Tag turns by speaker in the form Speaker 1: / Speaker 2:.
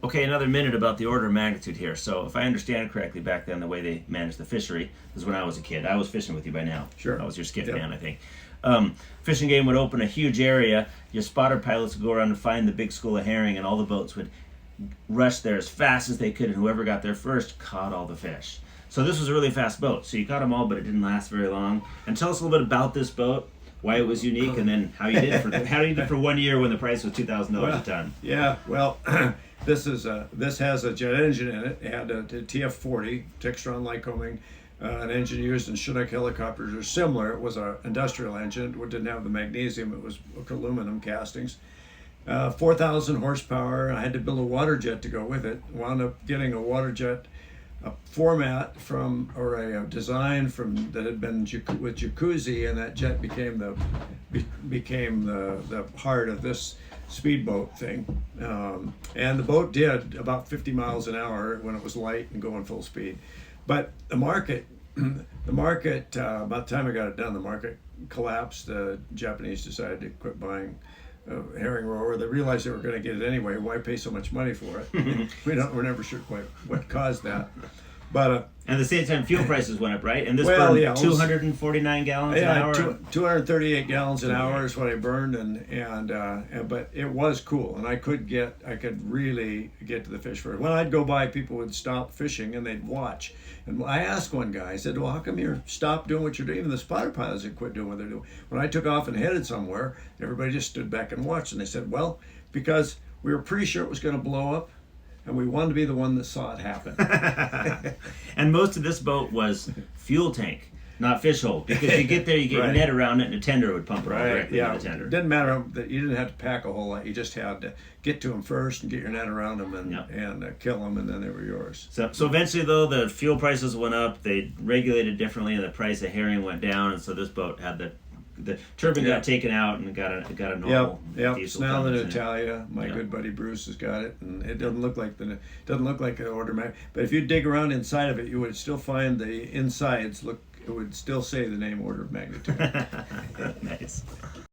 Speaker 1: Okay, another minute about the order of magnitude here. So, if I understand it correctly, back then the way they managed the fishery was when I was a kid. I was fishing with you by now.
Speaker 2: Sure.
Speaker 1: I was your skiff
Speaker 2: Yep.
Speaker 1: man, I think. Fishing game would open a huge area. Your spotter pilots would go around and find the big school of herring, and all the boats would rush there as fast as they could, and whoever got there first caught all the fish. So this was a really fast boat. So you caught them all, but it didn't last very long. And tell us a little bit about this boat, why it was unique, and then how you did it for 1 year when the price was $2,000 a ton.
Speaker 2: Yeah, well, this has a jet engine in it. It had a TF40, Textron Lycoming, an engine used in Chinook helicopters or similar. It was an industrial engine. It didn't have the magnesium. It was aluminum castings. 4,000 horsepower. I had to build a water jet to go with it. Wound up getting a water jet, a format from, or a design from, that had been with jacuzzi, and that jet became the heart of this speedboat thing. And the boat did about 50 miles an hour when it was light and going full speed. But the market, by the time I got it done, the market collapsed. The Japanese decided to quit buying herring rower. They realized they were going to get it anyway. Why pay so much money for it? We're never sure quite what caused that. But
Speaker 1: and at the same time, fuel prices went up, right? And this
Speaker 2: well,
Speaker 1: burned
Speaker 2: yeah,
Speaker 1: 249 gallons an hour.
Speaker 2: 238 gallons an hour is what I burned, but it was cool, and I could really get to the fish first. When I'd go by, people would stop fishing and they'd watch. And I asked one guy, I said, "Well, how come you stopped doing what you're doing? Even the spotter pilots had quit doing what they're doing." When I took off and headed somewhere, everybody just stood back and watched, and they said, "Well, because we were pretty sure it was going to blow up, and we wanted to be the one that saw it happen."
Speaker 1: And most of this boat was fuel tank, not fish hole, because you get there, you get
Speaker 2: Right.
Speaker 1: your net around it, and a tender would pump it all directly
Speaker 2: Yeah.
Speaker 1: to the tender.
Speaker 2: It didn't matter that you didn't have to pack a whole lot. You just had to get to them first and get your net around them and kill them, and then they were yours.
Speaker 1: So eventually, though, the fuel prices went up. They regulated differently, and the price of herring went down. And so this boat had the turbine got taken out and got a normal
Speaker 2: Yep.
Speaker 1: diesel.
Speaker 2: It's now the
Speaker 1: turbine in it.
Speaker 2: Natalia. My good buddy Bruce has got it, and it doesn't look like an order mag. But if you dig around inside of it, you would still find the insides look. It would still say the name order of magnitude.
Speaker 1: Nice.